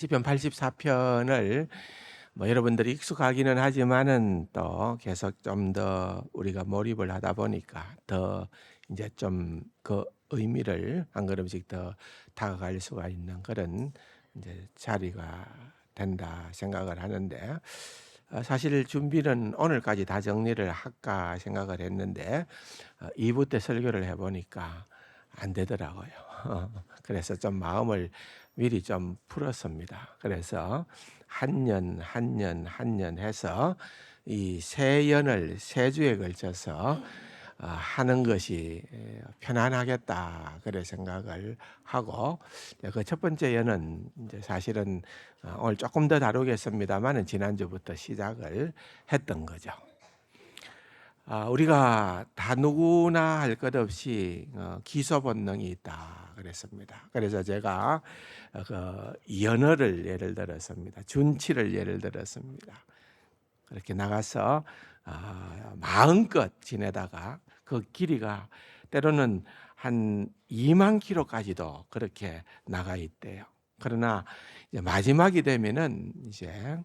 시편 84편을 여러분들이 익숙하기는 하지만은 또 계속 좀 더 우리가 몰입을 하다 보니까 더 이제 좀 그 의미를 한 걸음씩 더 다가갈 수가 있는 그런 이제 자리가 된다 생각을 하는데, 사실 준비는 오늘까지 다 정리를 할까 생각을 했는데 2부 때 설교를 해보니까 안 되더라고요. 그래서 좀 마음을 미리 좀 풀었습니다. 그래서 한 년 해서 이 세 연을 세 주에 걸쳐서 하는 것이 편안하겠다 그래 생각을 하고, 그 첫 번째 연은 이제 사실은 오늘 조금 더 다루겠습니다만은 지난주부터 시작을 했던 거죠. 우리가 다 누구나 할 것 없이 기소 본능이 있다 그랬습니다. 그래서 제가 그 연어를 예를 들었습니다. 준치를 예를 들었습니다. 그렇게 나가서 마음껏 지내다가 그 길이가 때로는 한 2만 킬로까지도 그렇게 나가 있대요. 그러나 이제 마지막이 되면은 이제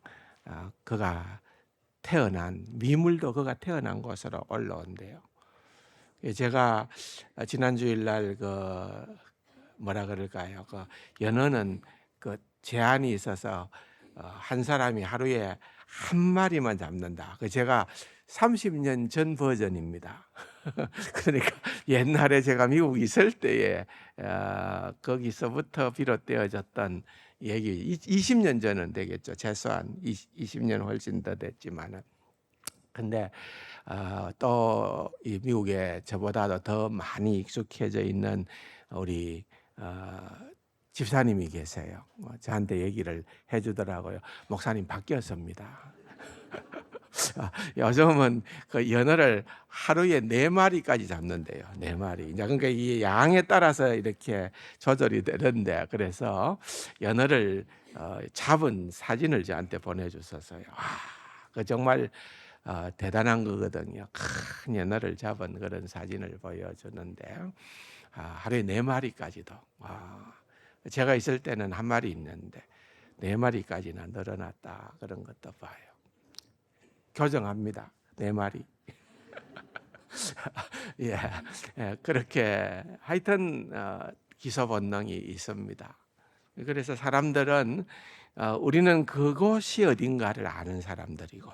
그가 태어난 미물도 그가 태어난 곳으로 올라온대요. 제가 지난 주일날 그 뭐라 그럴까요? 그 연어는 그 제한이 있어서 한 사람이 하루에 한 마리만 잡는다. 그 제가 30년 전 버전입니다. 그러니까 옛날에 제가 미국 있을 때에 거기서부터 비롯되어졌던 얘기, 20년 전은 되겠죠. 최소한 20년 훨씬 더 됐지만은. 근데 또 이 미국에 저보다도 더 많이 익숙해져 있는 우리 집사님이 계세요. 저한테 얘기를 해주더라고요. 목사님 바뀌었습니다. 요즘은 그 연어를 하루에 4마리까지 잡는데요. 4마리. 이제 그러니까 이 양에 따라서 이렇게 조절이 되는데, 그래서 연어를 잡은 사진을 저한테 보내주셨어요. 그 정말 대단한 거거든요. 큰 연어를 잡은 그런 사진을 보여주는데 하루에 4마리까지도. 제가 있을 때는 한 마리 있는데 4마리까지나 늘어났다 그런 것도 봐요. 교정합니다. 4마리. 예, 그렇게 하여튼 기소 본능이 있습니다. 그래서 사람들은 우리는 그곳이 어딘가를 아는 사람들이고,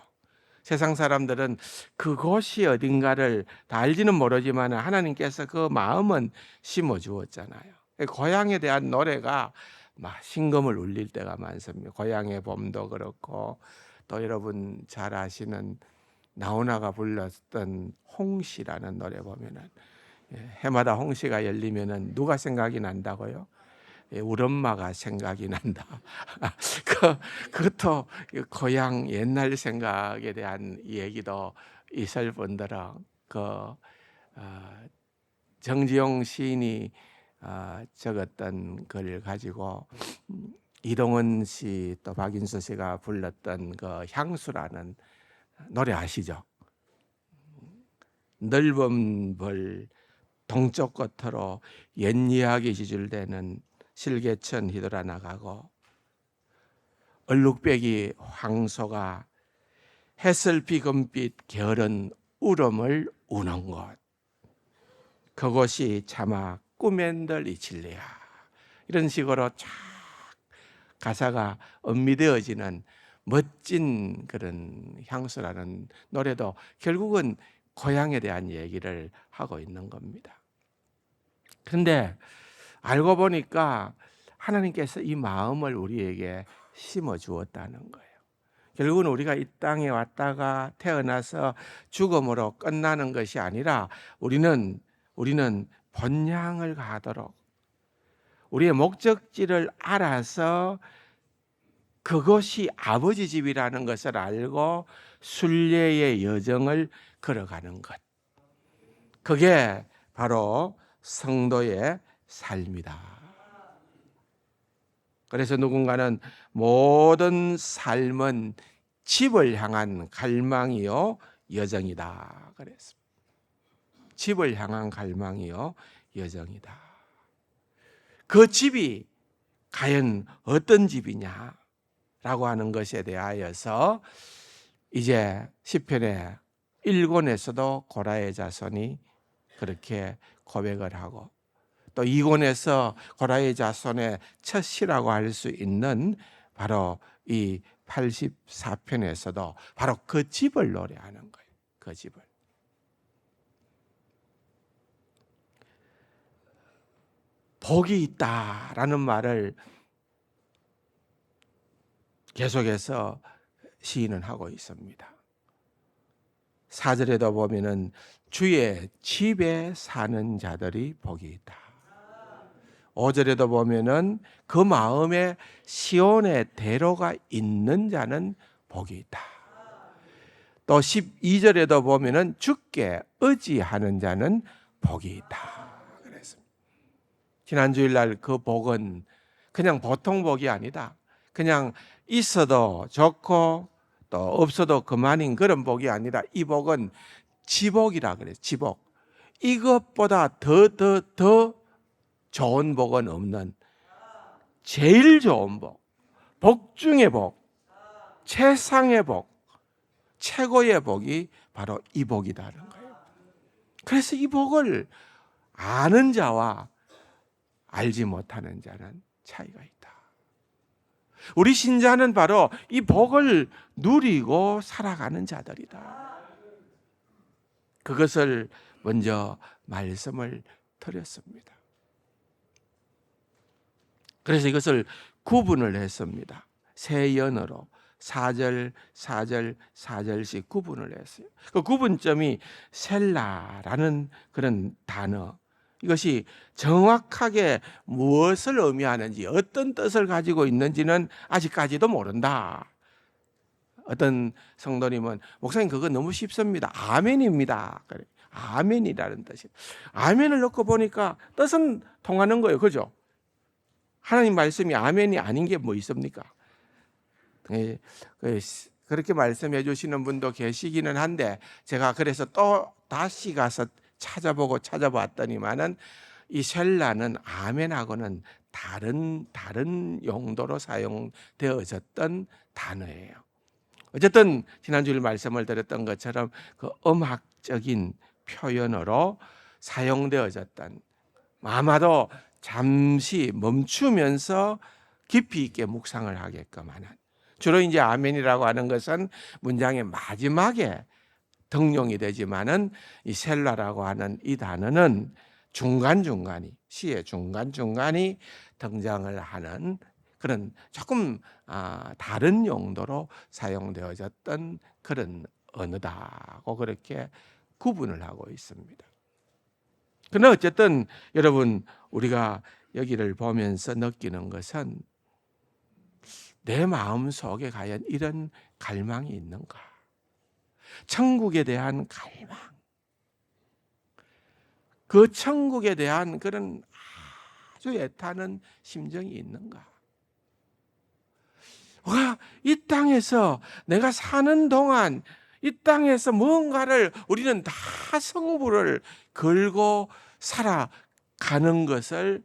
세상 사람들은 그곳이 어딘가를 다 알지는 모르지만 하나님께서 그 마음은 심어 주었잖아요. 고향에 대한 노래가 막 심금을 울릴 때가 많습니다. 고향의 봄도 그렇고, 또 여러분 잘 아시는 나훈아가 불렀던 홍시라는 노래 보면은 해마다 홍시가 열리면은 누가 생각이 난다고요? 우리 엄마가 생각이 난다. 그것도 고향 옛날 생각에 대한 얘기도 있을 뿐더러 정지용 시인이 적었던 글 가지고 이동원 씨 또 박인수 씨가 불렀던 그 향수라는 노래 아시죠? 넓은 벌 동쪽 끝으로 옛 이야기 지줄대는 실개천 휘돌아 나가고, 얼룩배기 황소가 햇살비 금빛 게으른 울음을 우는 곳, 그곳이 차마 꿈엔들 이칠래야. 이런 식으로 쫙 가사가 음미되어지는 멋진 그런 향수라는 노래도 결국은 고향에 대한 얘기를 하고 있는 겁니다. 그런데 알고 보니까 하나님께서 이 마음을 우리에게 심어 주었다는 거예요. 결국은 우리가 이 땅에 왔다가 태어나서 죽음으로 끝나는 것이 아니라 우리는 본향을 가도록 우리의 목적지를 알아서 그것이 아버지 집이라는 것을 알고 순례의 여정을 걸어가는 것, 그게 바로 성도의 삶이다. 그래서 누군가는 모든 삶은 집을 향한 갈망이요 여정이다 그랬습니다. 집을 향한 갈망이요 여정이다. 그 집이 과연 어떤 집이냐라고 하는 것에 대하여서 이제 시편의 1권에서도 고라의 자손이 그렇게 고백을 하고, 또 2권에서 고라의 자손의 첫 시라고 할 수 있는 바로 이 84편에서도 바로 그 집을 노래하는 거예요. 그 집을. 복이 있다라는 말을 계속해서 시인은 하고 있습니다. 4절에도 보면은 주의 집에 사는 자들이 복이 있다. 5절에도 보면은 그 마음에 시온의 대로가 있는 자는 복이 있다. 또 12절에도 보면은 주께 의지하는 자는 복이 있다. 그랬습니다. 지난 주일날 그 복은 그냥 보통 복이 아니다. 그냥 있어도 좋고 또 없어도 그만인 그런 복이 아니라 이 복은 지복이라 그래요. 지복. 이것보다 더 좋은 복은 없는 제일 좋은 복, 복 중의 복, 최상의 복, 최고의 복이 바로 이 복이다는 거예요. 그래서 이 복을 아는 자와 알지 못하는 자는 차이가 있다. 우리 신자는 바로 이 복을 누리고 살아가는 자들이다. 그것을 먼저 말씀을 드렸습니다. 그래서 이것을 구분을 했습니다. 세 연어로 4절, 4절, 4절씩 구분을 했어요. 그 구분점이 셀라라는 그런 단어, 이것이 정확하게 무엇을 의미하는지, 어떤 뜻을 가지고 있는지는 아직까지도 모른다. 어떤 성도님은 목사님 그거 너무 쉽습니다. 아멘입니다. 그래. 아멘이라는 뜻이. 아멘을 넣고 보니까 뜻은 통하는 거예요. 그죠? 하나님 말씀이 아멘이 아닌 게 뭐 있습니까? 그렇게 말씀해 주시는 분도 계시기는 한데, 제가 그래서 또 다시 가서 찾아봤더니만은 이 셀라는 아멘하고는 다른 용도로 사용되어졌던 단어예요. 어쨌든 지난주일 말씀을 드렸던 것처럼 그 음악적인 표현으로 사용되어졌던, 아마도 잠시 멈추면서 깊이 있게 묵상을 하게끔 하는, 주로 이제 아멘이라고 하는 것은 문장의 마지막에 등용이 되지만은 이 셀라라고 하는 이 단어는 중간중간이, 시의 중간중간이 등장을 하는 그런 조금 다른 용도로 사용되어졌던 그런 언어다고 그렇게 구분을 하고 있습니다. 그러나 어쨌든 여러분, 우리가 여기를 보면서 느끼는 것은 내 마음 속에 과연 이런 갈망이 있는가? 천국에 대한 갈망, 그 천국에 대한 그런 아주 애타는 심정이 있는가? 이 땅에서 내가 사는 동안 이 땅에서 뭔가를 우리는 다 성부를 걸고 살아가는 것을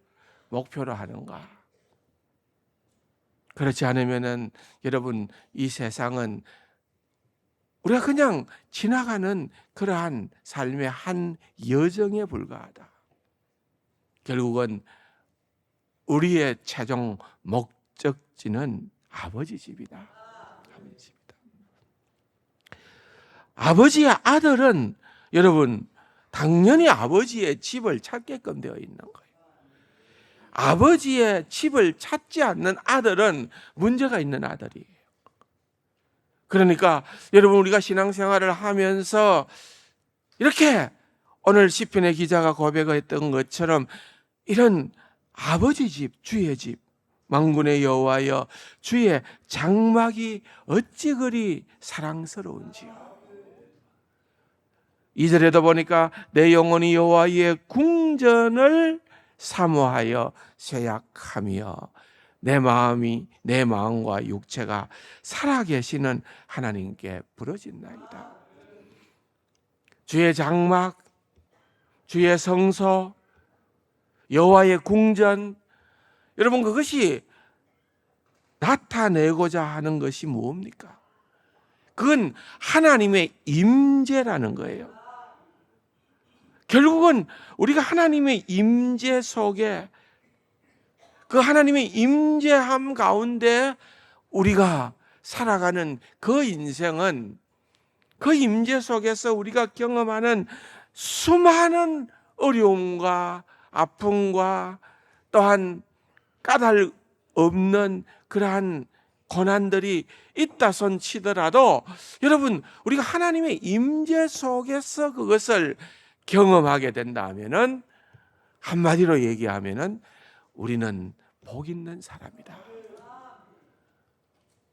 목표로 하는가? 그렇지 않으면은 여러분, 이 세상은 우리가 그냥 지나가는 그러한 삶의 한 여정에 불과하다. 결국은 우리의 최종 목적지는 아버지 집이다. 아버지 집이다. 아버지의 아들은 여러분 당연히 아버지의 집을 찾게끔 되어 있는 거예요. 아버지의 집을 찾지 않는 아들은 문제가 있는 아들이에요. 그러니까 여러분, 우리가 신앙생활을 하면서 이렇게 오늘 시편의 기자가 고백했던 것처럼 이런 아버지 집, 주의 집, 만군의 여호와여 주의 장막이 어찌 그리 사랑스러운지요. 2절에도 보니까 내 영혼이 여호와의 궁전을 사모하여 쇠약하며 내 마음과 육체가 살아계시는 하나님께 부르짖나이다. 주의 장막, 주의 성소, 여호와의 궁전, 여러분 그것이 나타내고자 하는 것이 뭡니까? 그건 하나님의 임재라는 거예요. 결국은 우리가 하나님의 임재 속에, 그 하나님의 임재함 가운데 우리가 살아가는 그 인생은, 그 임재 속에서 우리가 경험하는 수많은 어려움과 아픔과 또한 까닭 없는 그러한 고난들이 있다 손 치더라도, 여러분, 우리가 하나님의 임재 속에서 그것을 경험하게 된다면은, 한마디로 얘기하면은 우리는 복 있는 사람이다.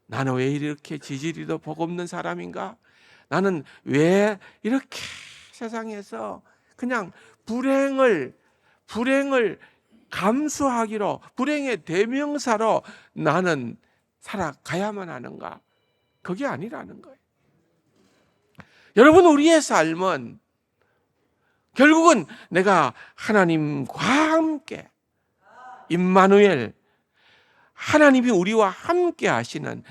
나는 왜 이렇게 지지리도 복 없는 사람인가? 나는 왜 이렇게 세상에서 그냥 불행을 감수하기로, 불행의 대명사로 나는 살아가야만 하는가? 그게 아니라는 거예요. 여러분, 우리의 삶은 결국은 내가 하나님과 함께, 임마누엘, 하나님이 우리와 함께 하시는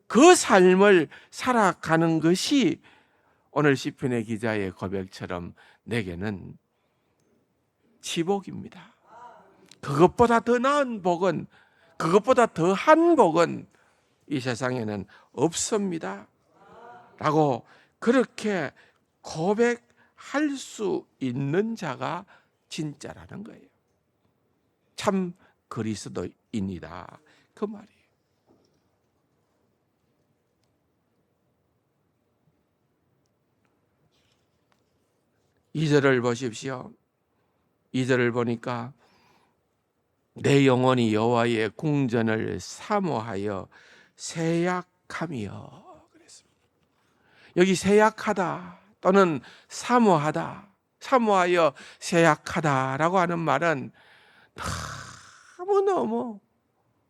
그 삶을 살아가는 것이 오늘 시편의 기자의 고백처럼 내게는 치복입니다. 그것보다 더 나은 복은, 그것보다 더한 복은 이 세상에는 없습니다 라고 그렇게 고백할 수 있는 자가 진짜라는 거예요. 참 그리스도인이다, 그 말이에요. 2절을 보십시오. 2절을 보니까 내 영혼이 여호와의 궁전을 사모하여 세약하며 그랬습니다. 여기 세약하다 또는 사모하다, 사모하여 세약하다라고 하는 말은 너무너무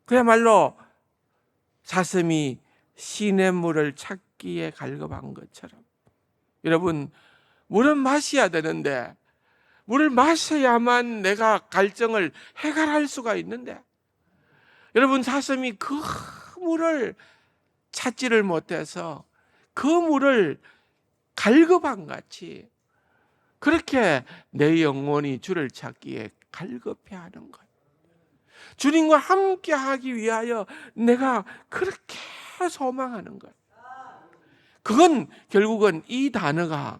그야말로 사슴이 시냇물을 찾기에 갈급한 것처럼, 여러분, 물은 마셔야 되는데, 물을 마셔야만 내가 갈증을 해결할 수가 있는데, 여러분, 사슴이 그 물을 찾지를 못해서 그 물을 갈급한 같이 그렇게 내 영혼이 주를 찾기에 갈급해하는 것, 주님과 함께 하기 위하여 내가 그렇게 소망하는 것, 그건 결국은 이 단어가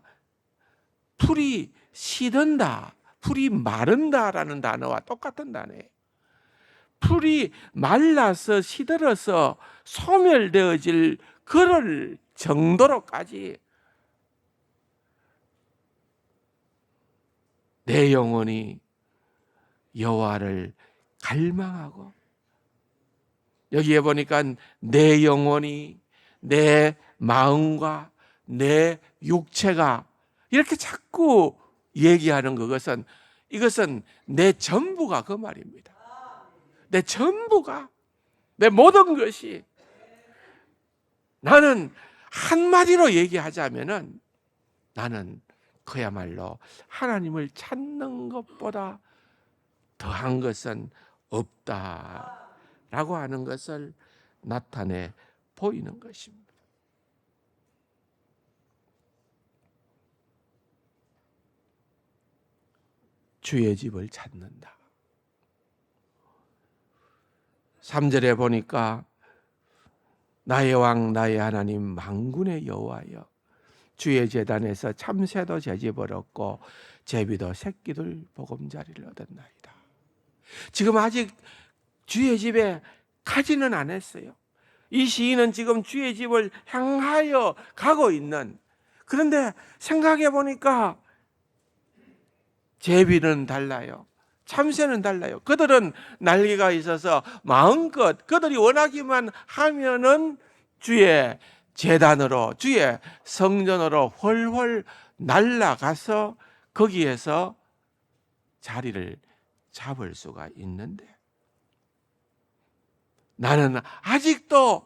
풀이 시든다, 풀이 마른다라는 단어와 똑같은 단어예요. 풀이 말라서 시들어서 소멸되어질 그럴 정도로까지 내 영혼이 여호와를 갈망하고, 여기에 보니까 내 영혼이, 내 마음과 내 육체가 이렇게 자꾸 얘기하는 그것은, 이것은 내 전부가 그 말입니다. 내 전부가, 내 모든 것이, 나는 한마디로 얘기하자면은 나는 그야말로 하나님을 찾는 것보다 더한 것은 없다라고 하는 것을 나타내 보이는 것입니다. 주의 집을 찾는다. 3절에 보니까 나의 왕 나의 하나님 만군의 여호와여, 주의 제단에서 참새도 제집을 얻고 제비도 새끼들 보금자리를 얻었나이다. 지금 아직 주의 집에 가지는 않았어요. 이 시인은 지금 주의 집을 향하여 가고 있는, 그런데 생각해 보니까 제비는 달라요, 참새는 달라요. 그들은 날개가 있어서 마음껏 그들이 원하기만 하면은 주의 제단으로, 주의 성전으로 훨훨 날아가서 거기에서 자리를 잡을 수가 있는데, 나는 아직도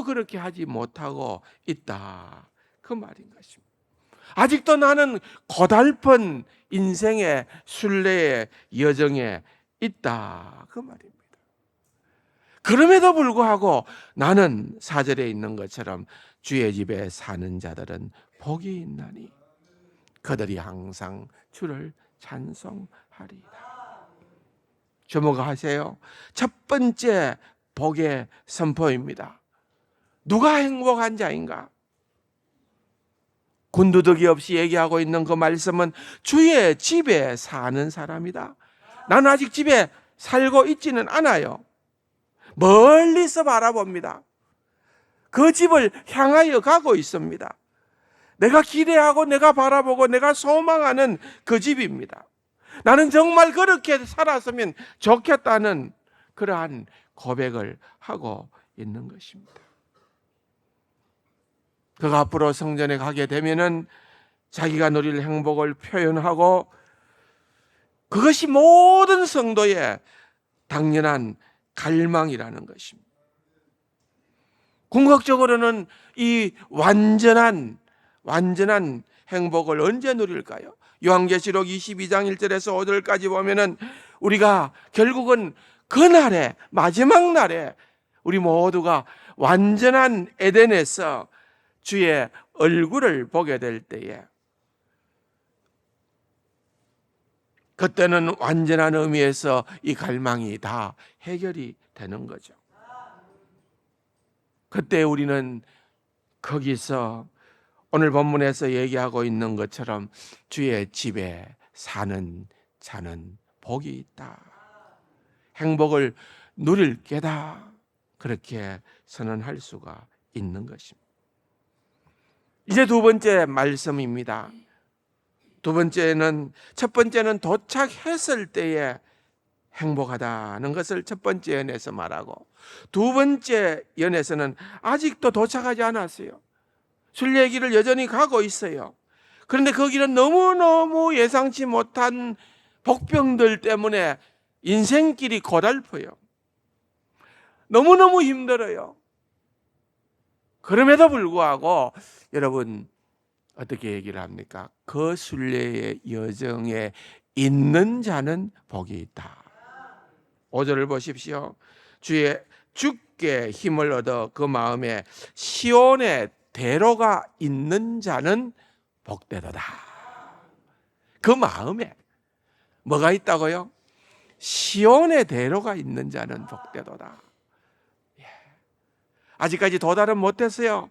그렇게 하지 못하고 있다, 그 말인 것입니다. 아직도 나는 고달픈 인생의 순례의 여정에 있다, 그 말입니다. 그럼에도 불구하고 나는 4절에 있는 것처럼 주의 집에 사는 자들은 복이 있나니 그들이 항상 주를 찬송하리라. 주목하세요. 첫 번째 복의 선포입니다. 누가 행복한 자인가? 군두더기 없이 얘기하고 있는 그 말씀은 주의 집에 사는 사람이다. 나는 아직 집에 살고 있지는 않아요. 멀리서 바라봅니다. 그 집을 향하여 가고 있습니다. 내가 기대하고 내가 바라보고 내가 소망하는 그 집입니다. 나는 정말 그렇게 살았으면 좋겠다는 그러한 고백을 하고 있는 것입니다. 그가 앞으로 성전에 가게 되면은 자기가 누릴 행복을 표현하고 그것이 모든 성도의 당연한 갈망이라는 것입니다. 궁극적으로는 이 완전한 행복을 언제 누릴까요? 요한계시록 22장 1절에서 5절까지 보면은 우리가 결국은 그날에 마지막 날에 우리 모두가 완전한 에덴에서 주의 얼굴을 보게 될 때에 그때는 완전한 의미에서 이 갈망이 다 해결이 되는 거죠. 그때 우리는 거기서 오늘 본문에서 얘기하고 있는 것처럼 주의 집에 사는 자는 복이 있다. 행복을 누릴 게다. 그렇게 선언할 수가 있는 것입니다. 이제 두 번째 말씀입니다. 첫 번째는 도착했을 때에 행복하다는 것을 첫 번째 연에서 말하고, 두 번째 연에서는 아직도 도착하지 않았어요. 순례길을 여전히 가고 있어요. 그런데 그 길은 너무너무 예상치 못한 복병들 때문에 인생길이 고달퍼요. 너무너무 힘들어요. 그럼에도 불구하고 여러분 어떻게 얘기를 합니까? 그 순례의 여정에 있는 자는 복이 있다. 5절을 보십시오. 주께 힘을 얻어 그 마음에 시온의 대로가 있는 자는 복되도다. 그 마음에 뭐가 있다고요? 시온의 대로가 있는 자는 복되도다. 아직까지 도달은 못했어요.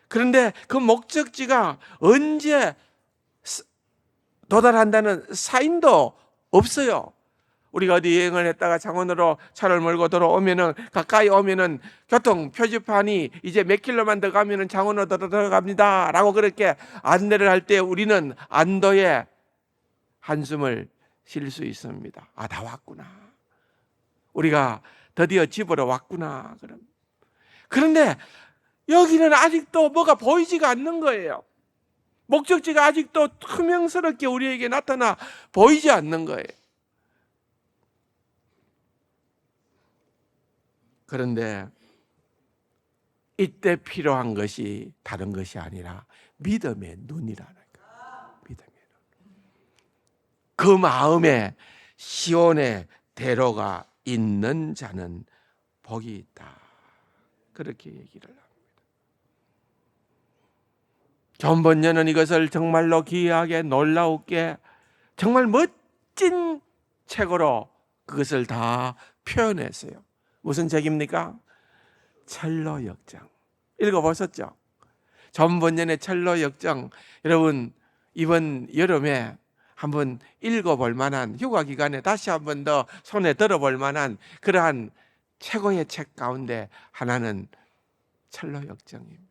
그런데 그 목적지가 언제 도달한다는 사인도 없어요. 우리가 어디 여행을 했다가 창원으로 차를 몰고 들어오면은, 가까이 오면은 교통 표지판이 이제 몇 킬로만 더 가면은 창원으로 들어갑니다 라고 그렇게 안내를 할 때 우리는 안도의 한숨을 쉴 수 있습니다. 아, 다 왔구나. 우리가 드디어 집으로 왔구나. 그런데 여기는 아직도 뭐가 보이지가 않는 거예요. 목적지가 아직도 투명스럽게 우리에게 나타나 보이지 않는 거예요. 그런데 이때 필요한 것이 다른 것이 아니라 믿음의 눈이라는 거예요. 믿음의 눈. 그 마음에 시온의 대로가 있는 자는 복이 있다. 그렇게 얘기를 합니다. 존 번연은 이것을 정말로 기이하게 놀라우게 정말 멋진 책으로 그것을 다 표현했어요. 무슨 책입니까? 철로 역정. 읽어보셨죠? 존 번연의 철로 역정. 여러분 이번 여름에 한번 읽어볼 만한, 휴가 기간에 다시 한번 더 손에 들어볼 만한 그러한 최고의 책 가운데 하나는 철로 역정입니다.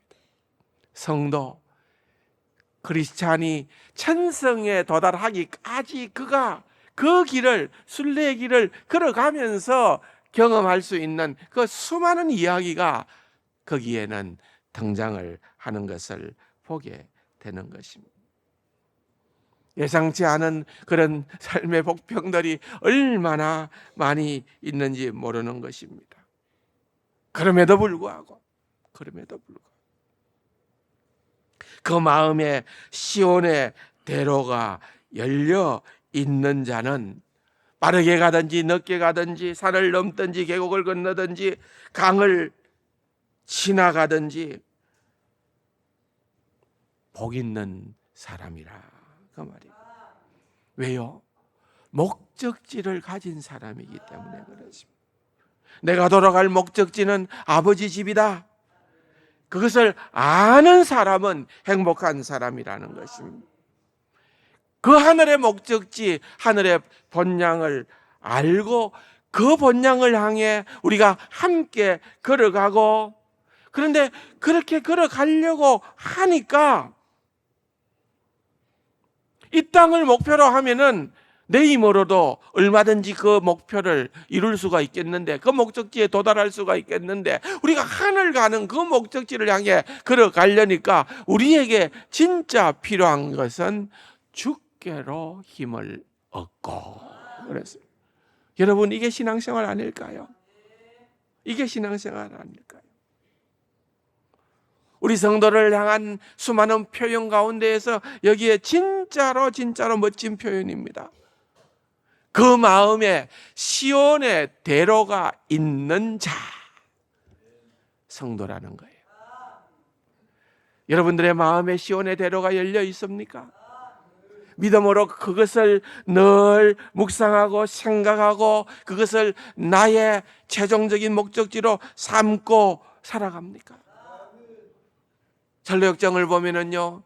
성도 크리스찬이 천성에 도달하기까지 그가 그 길을, 순례의 길을 걸어가면서 경험할 수 있는 그 수많은 이야기가 거기에는 등장을 하는 것을 보게 되는 것입니다. 예상치 않은 그런 삶의 복병들이 얼마나 많이 있는지 모르는 것입니다. 그럼에도 불구하고 그 마음에 시온의 대로가 열려 있는 자는 빠르게 가든지 늦게 가든지 산을 넘든지 계곡을 건너든지 강을 지나가든지 복 있는 사람이라 그 말이에요. 왜요? 목적지를 가진 사람이기 때문에 그렇습니다. 내가 돌아갈 목적지는 아버지 집이다. 그것을 아는 사람은 행복한 사람이라는 것입니다. 그 하늘의 목적지, 하늘의 본향을 알고 그 본향을 향해 우리가 함께 걸어가고, 그런데 그렇게 걸어가려고 하니까 이 땅을 목표로 하면은 내 힘으로도 얼마든지 그 목표를 이룰 수가 있겠는데, 그 목적지에 도달할 수가 있겠는데, 우리가 하늘 가는 그 목적지를 향해 걸어가려니까 우리에게 진짜 필요한 것은 주께로 힘을 얻고. 그랬어요. 여러분, 이게 신앙생활 아닐까요? 이게 신앙생활 아닐까요? 우리 성도를 향한 수많은 표현 가운데에서 여기에 진짜로 멋진 표현입니다. 그 마음에 시온의 대로가 있는 자, 성도라는 거예요. 여러분들의 마음에 시온의 대로가 열려 있습니까? 믿음으로 그것을 늘 묵상하고 생각하고 그것을 나의 최종적인 목적지로 삼고 살아갑니까? 전로역정을 보면은요,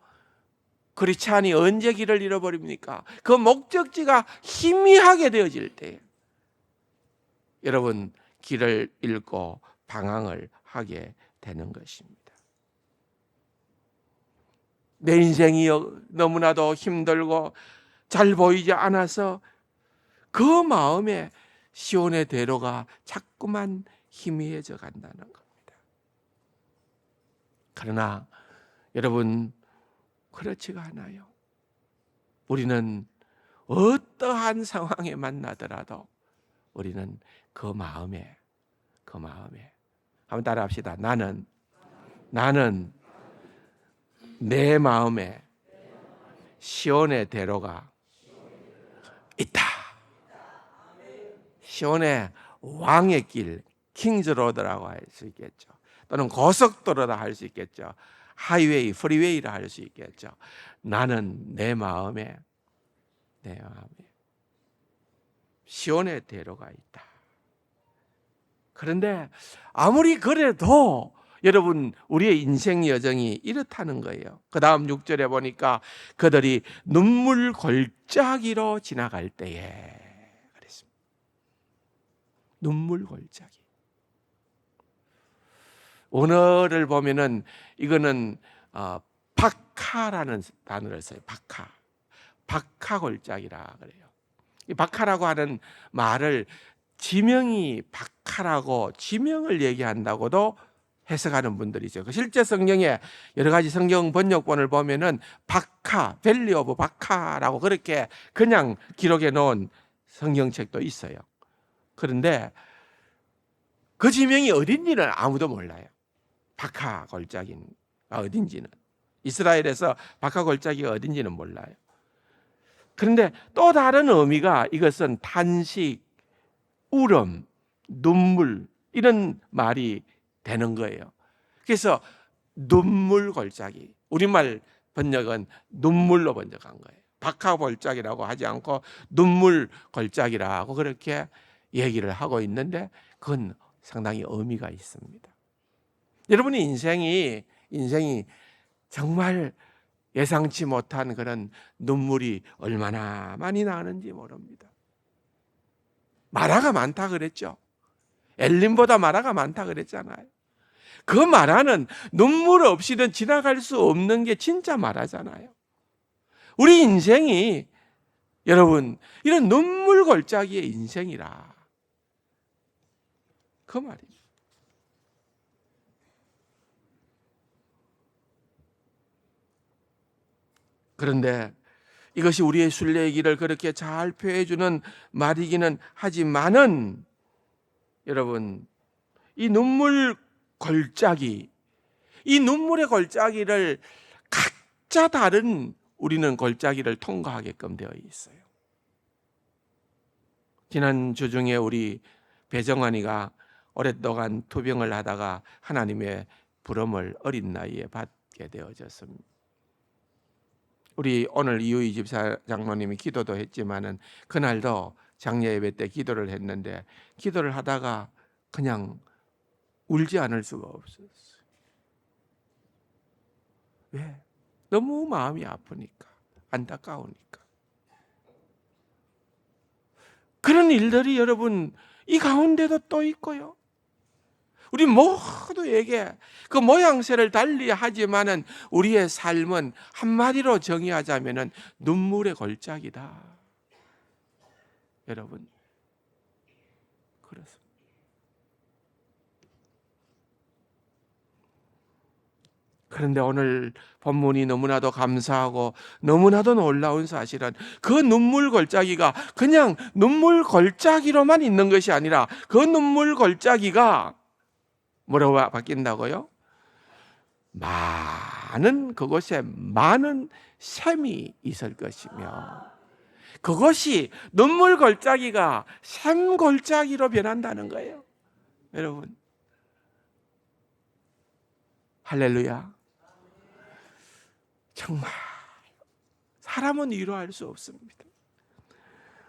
크리스찬이 언제 길을 잃어버립니까? 그 목적지가 희미하게 되어질 때 여러분 길을 잃고 방황을 하게 되는 것입니다. 내 인생이 너무나도 힘들고 잘 보이지 않아서 그 마음에 시온의 대로가 자꾸만 희미해져 간다는 겁니다. 그러나 여러분, 그렇지가 않아요. 우리는 어떠한 상황에 만나더라도 우리는 그 마음에 한번 따라합시다. 나는 내 마음에 시온의 대로가 있다. 시온의 왕의 길, 킹즈 로드라고 할 수 있겠죠. 또는 고속도로라 할 수 있겠죠. 하이웨이, 프리웨이라 할 수 있겠죠. 나는 내 마음에 시온의 대로가 있다. 그런데 아무리 그래도 여러분, 우리의 인생 여정이 이렇다는 거예요. 그 다음 6절에 보니까 그들이 눈물 골짜기로 지나갈 때에 그랬습니다. 눈물 골짜기. 언어를 보면은 이거는 박하라는 단어를 써요. 박하 골짜기라 그래요. 이 박하라고 하는 말을 지명이 박하라고 지명을 얘기한다고도 해석하는 분들이 있어요. 실제 성경에 여러 가지 성경 번역본을 보면은 박하, 밸리 오브 박하라고 그렇게 그냥 기록해 놓은 성경책도 있어요. 그런데 그 지명이 어딘지는 아무도 몰라요. 박하 골짜기가 어딘지는, 이스라엘에서 박하 골짜기가 어딘지는 몰라요. 그런데 또 다른 의미가, 이것은 탄식, 울음, 눈물 이런 말이 되는 거예요. 그래서 눈물 골짜기, 우리말 번역은 눈물로 번역한 거예요. 박하 골짜기라고 하지 않고 눈물 골짜기라고 그렇게 얘기를 하고 있는데 그건 상당히 의미가 있습니다. 여러분의 인생이 정말 예상치 못한 그런 눈물이 얼마나 많이 나는지 모릅니다. 마라가 많다 그랬죠. 엘린보다 마라가 많다 그랬잖아요. 그 마라는 눈물 없이는 지나갈 수 없는 게 진짜 마라잖아요. 우리 인생이 여러분 이런 눈물 골짜기의 인생이라 그 말이에요. 그런데 이것이 우리의 순례의 길을 그렇게 잘 표해주는 말이기는 하지만은 여러분, 이 눈물 골짜기, 이 눈물의 골짜기를 각자 다른 우리는 골짜기를 통과하게끔 되어 있어요. 지난 주 중에 우리 배정환이가 오랫동안 투병을 하다가 하나님의 부름을 어린 나이에 받게 되어졌습니다. 우리 오늘 이유희 집사 장로님이 기도도 했지만은 그날도 장례 예배 때 기도를 했는데 기도를 하다가 그냥 울지 않을 수가 없었어요. 왜? 너무 마음이 아프니까, 안타까우니까. 그런 일들이 여러분 이 가운데도 또 있고요. 우리 모두에게 그 모양새를 달리 하지만은 우리의 삶은 한마디로 정의하자면은 눈물의 걸작이다. 여러분, 그렇습니다. 그런데 오늘 본문이 너무나도 감사하고 너무나도 놀라운 사실은 그 눈물 걸작이가 그냥 눈물 걸작이로만 있는 것이 아니라 그 눈물 걸작이가 뭐라고 바뀐다고요? 그곳에 많은 샘이 있을 것이며 그것이 눈물 걸작이가 샘 걸작이로 변한다는 거예요. 여러분, 할렐루야. 정말 사람은 위로할 수 없습니다.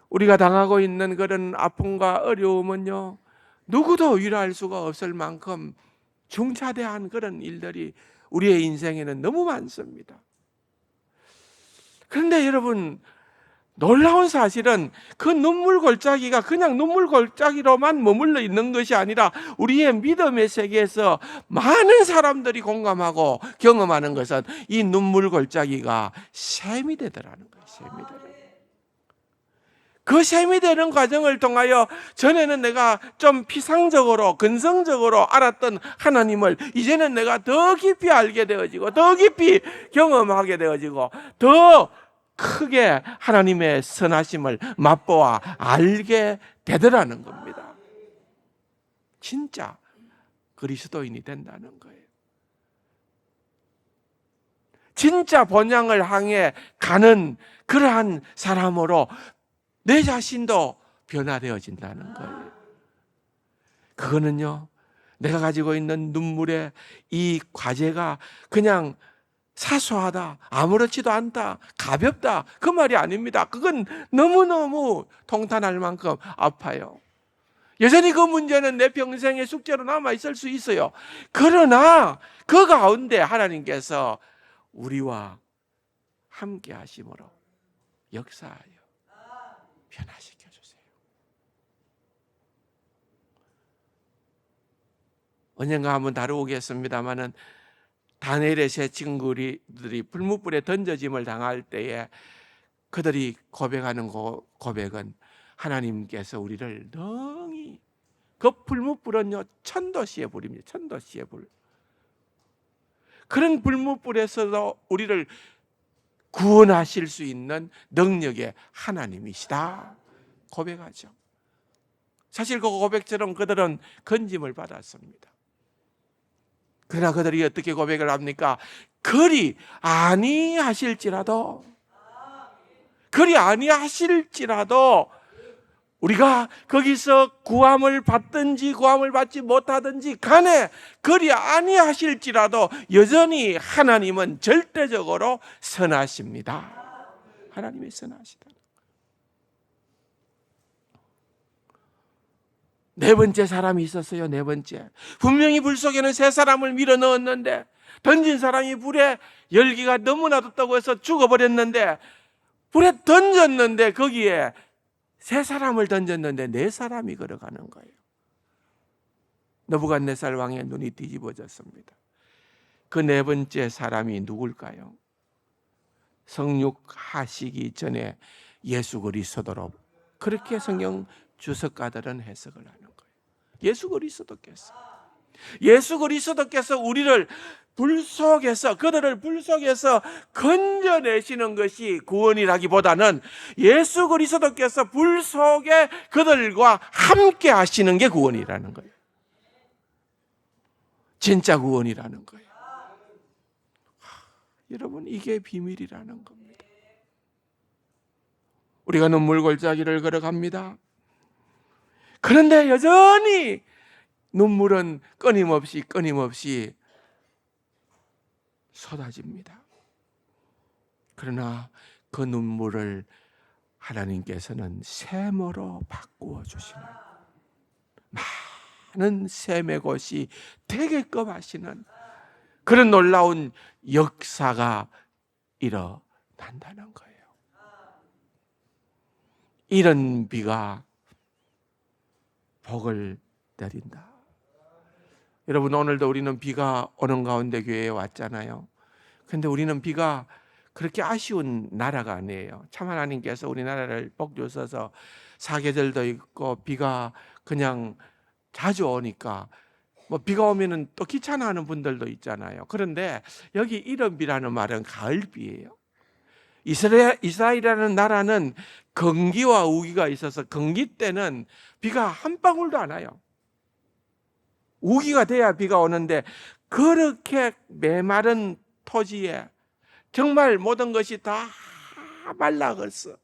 우리가 당하고 있는 그런 아픔과 어려움은요, 누구도 위로할 수가 없을 만큼 중차대한 그런 일들이 우리의 인생에는 너무 많습니다. 그런데 여러분, 놀라운 사실은 그 눈물 걸작이가 그냥 눈물 걸작이로만 머물러 있는 것이 아니라 우리의 믿음의 세계에서 많은 사람들이 공감하고 경험하는 것은 이 눈물 걸작이가 샘이 되더라는 거예요. 샘이 되더라는 거예요. 그 샘이 되는 과정을 통하여 전에는 내가 좀 피상적으로 근성적으로 알았던 하나님을 이제는 내가 더 깊이 알게 되어지고 더 깊이 경험하게 되어지고 더 크게 하나님의 선하심을 맛보아 알게 되더라는 겁니다. 진짜 그리스도인이 된다는 거예요. 진짜 본향을 향해 가는 그러한 사람으로 내 자신도 변화되어진다는 거예요. 그거는요, 내가 가지고 있는 눈물의 이 과제가 그냥 사소하다, 아무렇지도 않다, 가볍다, 그 말이 아닙니다. 그건 너무너무 통탄할 만큼 아파요. 여전히 그 문제는 내 평생의 숙제로 남아있을 수 있어요. 그러나 그 가운데 하나님께서 우리와 함께 하심으로 역사하여 변화시켜 주세요. 언젠가 한번 다루겠습니다마는 다니엘의 세 친구들이 불뭇불에 던져짐을 당할 때에 그들이 고백하는 고백은 하나님께서 우리를 능히 그 불뭇불은요 천도시의 불입니다. 천도시의 불. 그런 불뭇불에서도 우리를 구원하실 수 있는 능력의 하나님이시다 고백하죠. 사실 그 고백처럼 그들은 건짐을 받았습니다. 그러나 그들이 어떻게 고백을 합니까? 그리 아니하실지라도 우리가 거기서 구함을 받든지 구함을 받지 못하든지 간에 그리 아니하실지라도 여전히 하나님은 절대적으로 선하십니다. 하나님이 선하시다. 네 번째 사람이 있었어요. 네 번째. 분명히 불 속에는 세 사람을 밀어 넣었는데 던진 사람이 불에 열기가 너무나도 뜨고 해서 죽어버렸는데 불에 던졌는데 거기에 세 사람을 던졌는데 네 사람이 걸어가는 거예요. 느부갓네살 왕의 눈이 뒤집어졌습니다. 그 네 번째 사람이 누굴까요? 성육하시기 전에 예수 그리스도로 그렇게 성경 주석가들은 해석을 하는 거예요. 예수 그리스도께서 우리를 그들을 불 속에서 건져내시는 것이 구원이라기보다는 예수 그리스도께서 불 속에 그들과 함께 하시는 게 구원이라는 거예요. 진짜 구원이라는 거예요. 여러분, 이게 비밀이라는 겁니다. 우리가 눈물 골짜기를 걸어갑니다. 그런데 여전히 눈물은 끊임없이 쏟아집니다. 그러나 그 눈물을 하나님께서는 샘으로 바꾸어 주시는, 많은 샘의 곳이 되게끔 하시는 그런 놀라운 역사가 일어난다는 거예요. 이런 비가 복을 내린다. 여러분, 오늘도 우리는 비가 오는 가운데 교회에 왔잖아요. 그런데 우리는 비가 그렇게 아쉬운 나라가 아니에요. 참 하나님께서 우리나라를 복 주셔서 사계절도 있고 비가 그냥 자주 오니까 뭐 비가 오면은 또 귀찮아하는 분들도 있잖아요. 그런데 여기 이런 비라는 말은 가을비예요. 이스라엘이라는 나라는 건기와 우기가 있어서 건기 때는 비가 한 방울도 안 와요. 우기가 돼야 비가 오는데 그렇게 메마른 토지에 정말 모든 것이 다 말라갔어.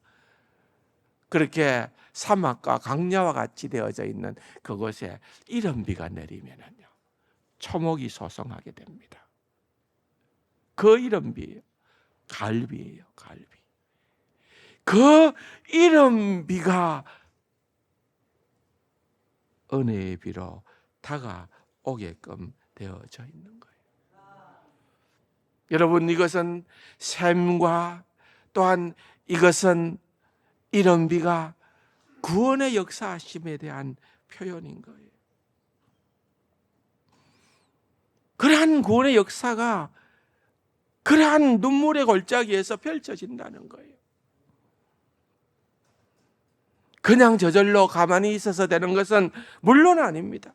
그렇게 사막과 강야와 같이 되어져 있는 그곳에 이런 비가 내리면은요, 초목이 소성하게 됩니다. 그 이런 비예요. 가을비예요. 가을비. 그 이런 비가 은혜의 비로 다가오게끔 되어져 있는 거예요. 여러분, 이것은 샘과 또한 이것은 이런 비가 구원의 역사심에 대한 표현인 거예요. 그러한 구원의 역사가 그러한 눈물의 골짜기에서 펼쳐진다는 거예요. 그냥 저절로 가만히 있어서 되는 것은 물론 아닙니다.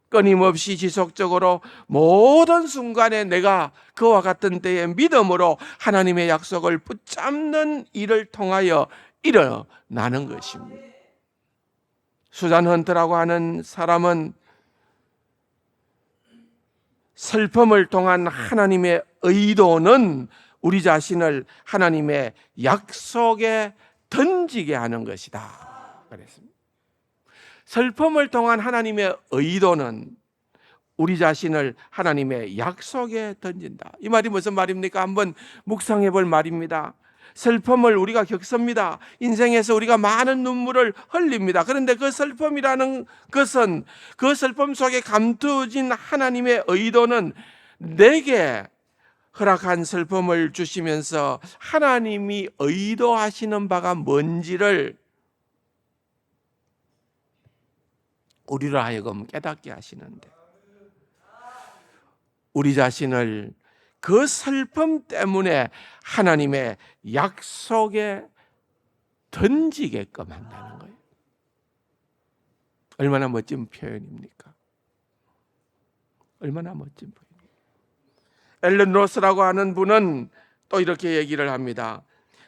끊임없이 지속적으로 모든 순간에 내가 그와 같은 때에 믿음으로 하나님의 약속을 붙잡는 일을 통하여 일어나는 것입니다. 수잔 헌트라고 하는 사람은 슬픔을 통한 하나님의 의도는 우리 자신을 하나님의 약속에 던지게 하는 것이다 그랬습니다. 슬픔을 통한 하나님의 의도는 우리 자신을 하나님의 약속에 던진다. 이 말이 무슨 말입니까? 한번 묵상해 볼 말입니다. 슬픔을 우리가 겪습니다. 인생에서 우리가 많은 눈물을 흘립니다. 그런데 그 슬픔이라는 것은, 그 슬픔 속에 감투어진 하나님의 의도는 내게 허락한 슬픔을 주시면서 하나님이 의도하시는 바가 뭔지를 우리로 하여금 깨닫게 하시는데, 우리 자신을 그 슬픔 때문에 하나님의 약속에 던지게끔 한다는 거예요. 얼마나 멋진 표현입니까? 얼마나 멋진 표현입니까? 앨런 로스라고 하는 분은 또 이렇게 얘기를 합니다.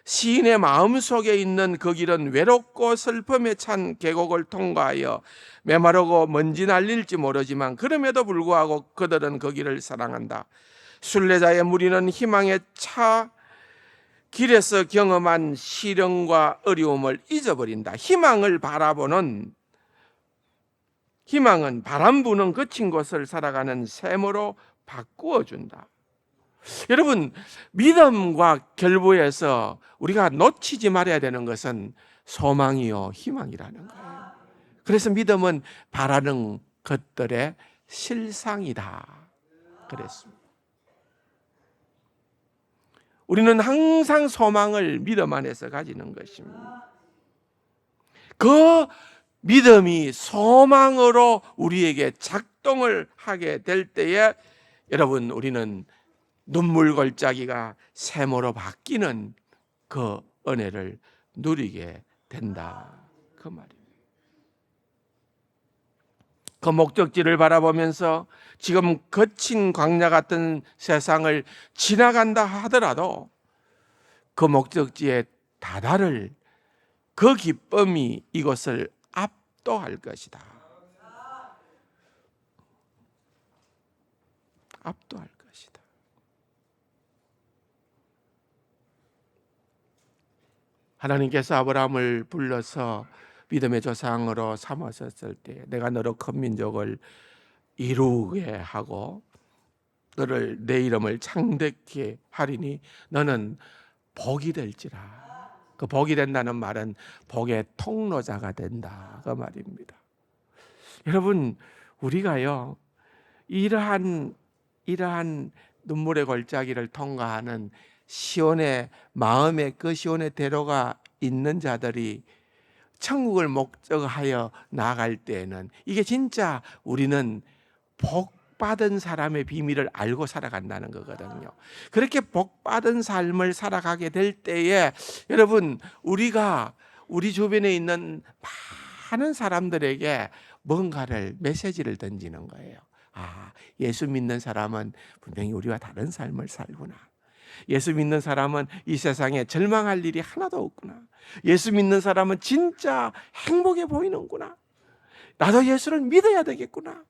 시인의 마음속에 있는 그 길은 외롭고 슬픔에 찬 계곡을 통과하여 메마르고 먼지 날릴지 모르지만 그럼에도 불구하고 그들은 그 길을 사랑한다. 순례자의 무리는 희망에 차 길에서 경험한 시련과 어려움을 잊어버린다. 희망은 바람 부는 거친 곳을 살아가는 샘으로 바꾸어준다. 여러분, 믿음과 결부에서 우리가 놓치지 말아야 되는 것은 소망이요 희망이라는 거예요. 그래서 믿음은 바라는 것들의 실상이다 그랬습니다. 우리는 항상 소망을 믿음 안에서 가지는 것입니다. 그 믿음이 소망으로 우리에게 작동을 하게 될 때에 여러분, 우리는 눈물 골짜기가 샘으로 바뀌는 그 은혜를 누리게 된다 그 말입니다. 그 목적지를 바라보면서 지금 거친 광야 같은 세상을 지나간다 하더라도 그 목적지에 다다를 그 기쁨이 이것을 압도할 것이다. 압도할 것이다. 하나님께서 아브라함을 불러서 믿음의 조상으로 삼았었을 때 내가 너로 큰 민족을 이루게 하고 너를 내 이름을 창대케 하리니 너는 복이 될지라. 그 복이 된다는 말은 복의 통로자가 된다 그 말입니다. 여러분, 우리가요 이러한 눈물의 골짜기를 통과하는 시온의 마음의 그 시온의 대로가 있는 자들이 천국을 목적하여 나아갈 때에는 이게 진짜 우리는 복받은 사람의 비밀을 알고 살아간다는 거거든요. 그렇게 복받은 삶을 살아가게 될 때에 여러분, 우리가 우리 주변에 있는 많은 사람들에게 뭔가를 메시지를 던지는 거예요. 예수 믿는 사람은 분명히 우리와 다른 삶을 살구나. 예수 믿는 사람은 이 세상에 절망할 일이 하나도 없구나. 예수 믿는 사람은 진짜 행복해 보이는구나. 나도 예수를 믿어야 되겠구나.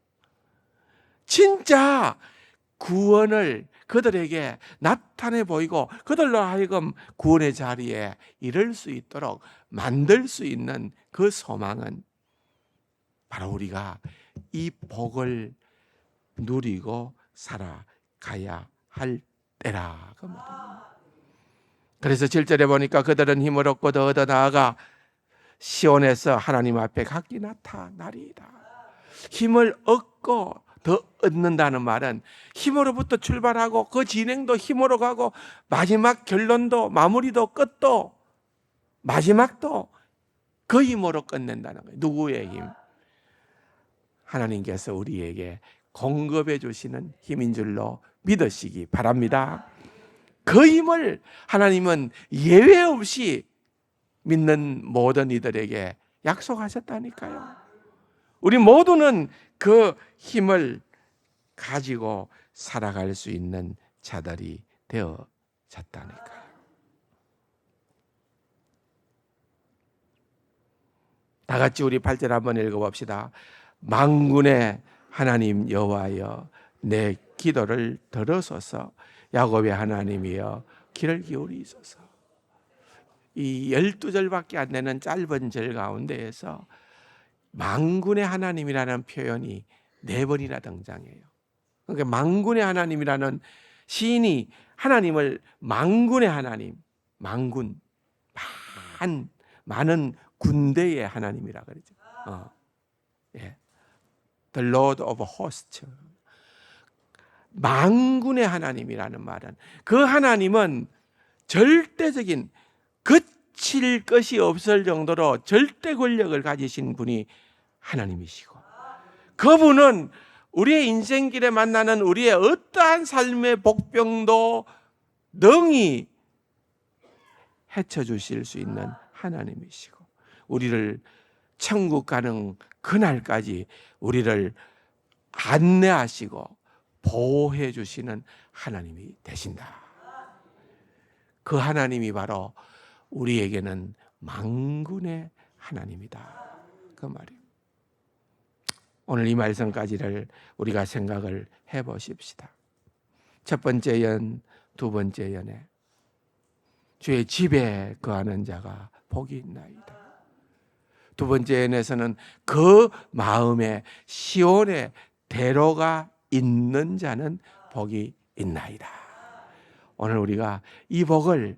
진짜 구원을 그들에게 나타내 보이고 그들로 하여금 구원의 자리에 이를 수 있도록 만들 수 있는 그 소망은 바로 우리가 이 복을 누리고 살아가야 할 때라 그 말입니다. 그래서 7절에 보니까 그들은 힘을 얻고 더 얻어 나아가 시온에서 하나님 앞에 각기 나타나리이다. 힘을 얻고 더 얻는다는 말은 힘으로부터 출발하고 그 진행도 힘으로 가고 마지막 결론도 마무리도 끝도 마지막도 그 힘으로 끝낸다는 거예요. 누구의 힘? 하나님께서 우리에게 공급해 주시는 힘인 줄로 믿으시기 바랍니다. 그 힘을 하나님은 예외 없이 믿는 모든 이들에게 약속하셨다니까요. 우리 모두는 그 힘을 가지고 살아갈 수 있는 자들이 되어졌다니까요. 다 같이 우리 8절 한번 읽어봅시다. 만군의 하나님 여호와여 내 기도를 들으소서. 야곱의 하나님이여 귀를 기울이소서. 이 12절밖에 안 되는 짧은 절 가운데에서 만군의 하나님이라는 표현이 4번이나 등장해요. 그러니까 만군의 하나님이라는 시인이 하나님을 만군의 하나님, 만군, 많은 군대의 하나님이라 그러죠. 예. The Lord of Hosts. 만군의 하나님이라는 말은 그 하나님은 절대적인 그칠 것이 없을 정도로 절대 권력을 가지신 분이 하나님이시고 그분은 우리의 인생길에 만나는 우리의 어떠한 삶의 복병도 능히 헤쳐주실 수 있는 하나님이시고 우리를 천국 가는 그날까지 우리를 안내하시고 보호해 주시는 하나님이 되신다. 그 하나님이 바로 우리에게는 만군의 하나님이다. 그 말이에요. 오늘 이 말씀까지를 우리가 생각을 해보십시다. 첫 번째 연, 두 번째 연에 주의 집에 거하는 자가 복이 있나이다. 두 번째 연에서는 그 마음에 시온의 대로가 있는 자는 복이 있나이다. 오늘 우리가 이 복을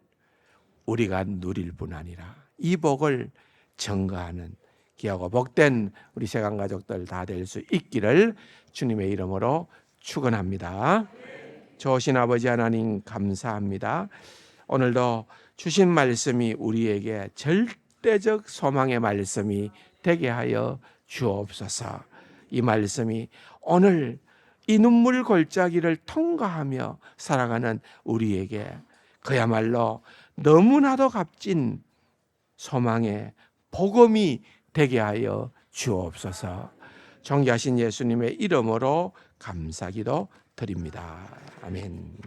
우리가 누릴 뿐 아니라 이 복을 증거하는 귀하고 복된 우리 세강 가족들 다 될 수 있기를 주님의 이름으로 축원합니다. 좋으신 아버지 하나님 감사합니다. 오늘도 주신 말씀이 우리에게 절대적 소망의 말씀이 되게 하여 주옵소서. 이 말씀이 오늘 이 눈물 골짜기를 통과하며 살아가는 우리에게 그야말로 너무나도 값진 소망의 복음이 되게 하여 주옵소서. 존귀하신 예수님의 이름으로 감사기도 드립니다. 아멘.